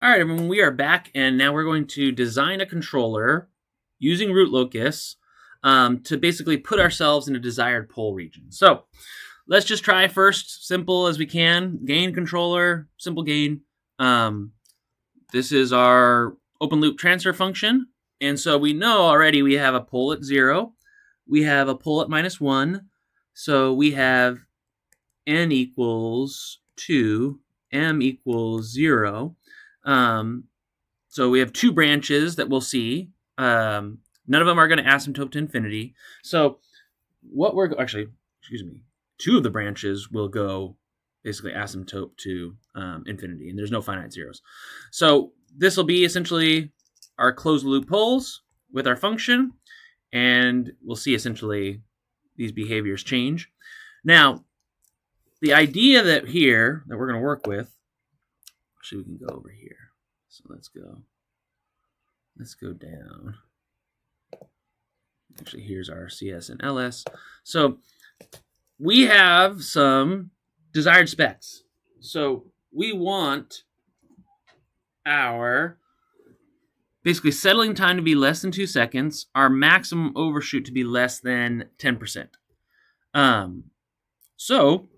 All right, everyone, we are back, and now we're going to design a controller using root locus to basically put ourselves in a desired pole region. So let's just try first, simple as we can. Gain controller, simple gain. This is our open loop transfer function. And so we know already we have a pole at 0. We have a pole at -1. So we have n equals 2, m equals 0. So we have 2 branches that we'll see. None of them are going to asymptote to infinity. So what we're actually, 2 of the branches will go basically asymptote to infinity, and there's no finite zeros. So this will be essentially our closed loop poles with our function, and we'll see essentially these behaviors change. Now, the idea that we're going to work with, actually we can go over here. So let's go down. Actually, here's our CS and LS. So we have some desired specs. So we want our basically settling time to be less than 2 seconds, our maximum overshoot to be less than 10%. So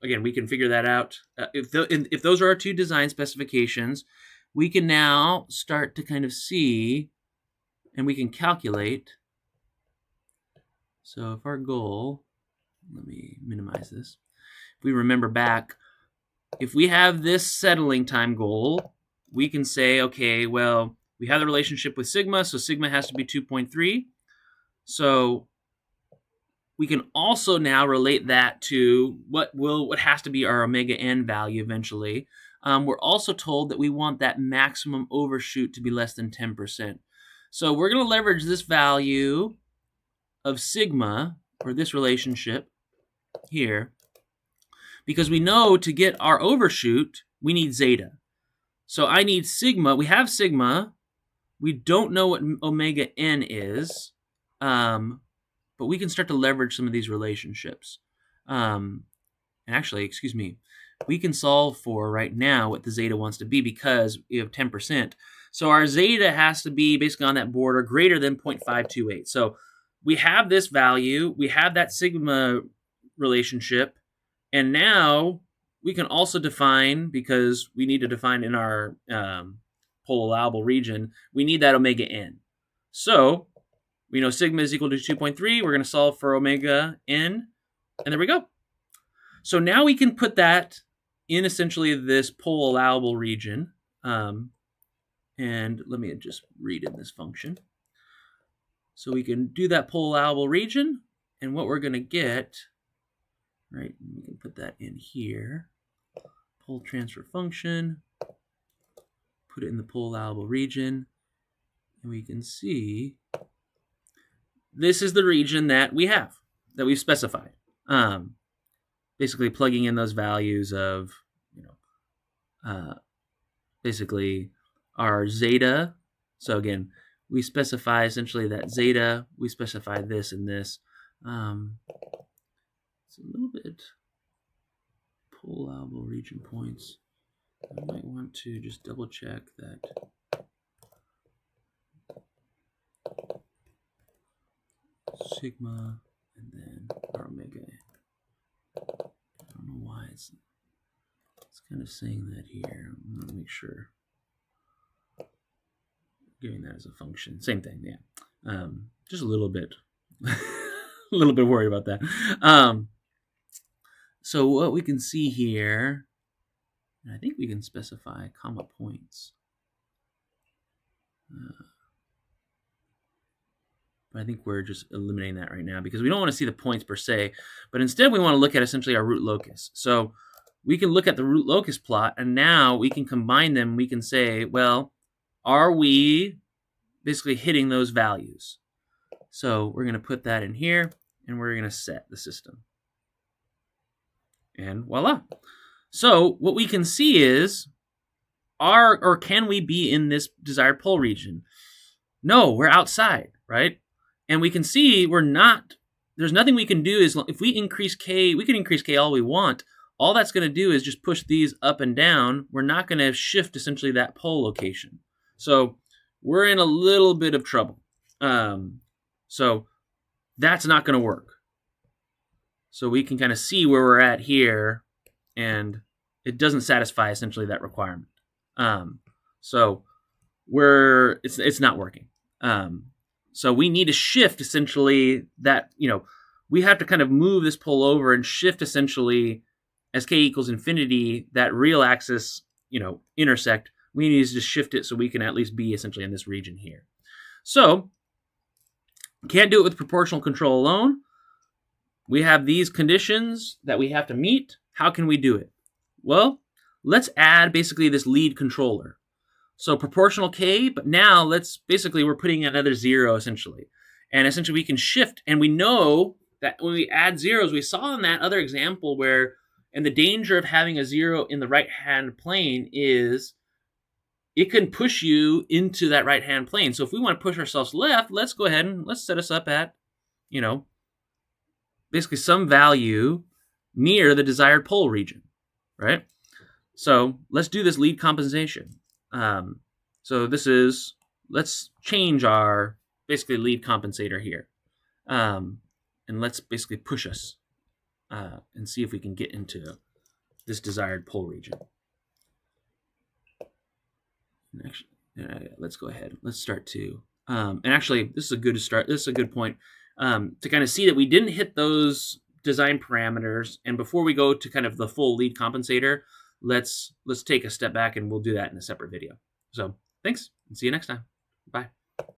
again, we can figure that out. If those are our 2 design specifications, we can now start to kind of see, and we can calculate. So if our goal, let me minimize this. If we remember back, if we have this settling time goal, we can say, okay, well, we have the relationship with sigma, so sigma has to be 2.3. So we can also now relate that to what has to be our omega n value eventually. We're also told that we want that maximum overshoot to be less than 10%. So we're going to leverage this value of sigma, or this relationship here, because we know to get our overshoot, we need zeta. So I need sigma. We have sigma. We don't know what omega n is, but we can start to leverage some of these relationships. And actually, we can solve for right now what the zeta wants to be because we have 10%. So our zeta has to be basically on that border greater than 0.528. So we have this value, we have that sigma relationship, and now we can also define, because we need to define in our pole allowable region, we need that omega n. So we know sigma is equal to 2.3. We're going to solve for omega n, and there we go. So now we can put that in essentially this pole allowable region. And let me just read in this function. So we can do that pole allowable region, and what we're going to get, right, we can put that in here. Pole transfer function, put it in the pole allowable region, and we can see this is the region that we have, that we've specified. Basically plugging in those values of, basically our zeta. So again, we specify essentially that zeta, we specify this and this. It's a little bit pole allowable region points. I might want to just double check that. Sigma, and then our omega. I don't know why it's kind of saying that here. I'm going to make sure. Giving that as a function. Same thing, yeah. Just a little bit. A little bit worried about that. So what we can see here, and I think we can specify comma points. But I think we're just eliminating that right now because we don't want to see the points per se, but instead we want to look at essentially our root locus. So we can look at the root locus plot, and now we can combine them. We can say, well, are we basically hitting those values? So we're going to put that in here, and we're going to set the system. And voila. So what we can see is, can we be in this desired pole region? No, we're outside, right? And we can see we're not. There's nothing we can do. If we increase k, we can increase k all we want. all that's going to do is just push these up and down. We're not going to shift essentially that pole location. So we're in a little bit of trouble. So that's not going to work. So we can kind of see where we're at here, and it doesn't satisfy essentially that requirement. So it's not working. So we need to shift essentially that, we have to kind of move this pole over and shift essentially as k equals infinity, that real axis, intersect. We need to just shift it so we can at least be essentially in this region here. So can't do it with proportional control alone. We have these conditions that we have to meet. How can we do it? Well, let's add basically this lead controller. So proportional k, but now we're putting another 0 essentially. And essentially we can shift, and we know that when we add zeros, we saw in that other example and the danger of having a 0 in the right-hand plane is it can push you into that right-hand plane. So if we want to push ourselves left, let's go ahead and let's set us up at, basically some value near the desired pole region, right? So let's do this lead compensation. So let's change our basically lead compensator here. And let's basically push us and see if we can get into this desired pole region. And actually, let's go ahead. Let's start to. And actually, this is a good start. This is a good point to kind of see that we didn't hit those design parameters. And before we go to kind of the full lead compensator, let's take a step back, and we'll do that in a separate video. So thanks, and see you next time. Bye.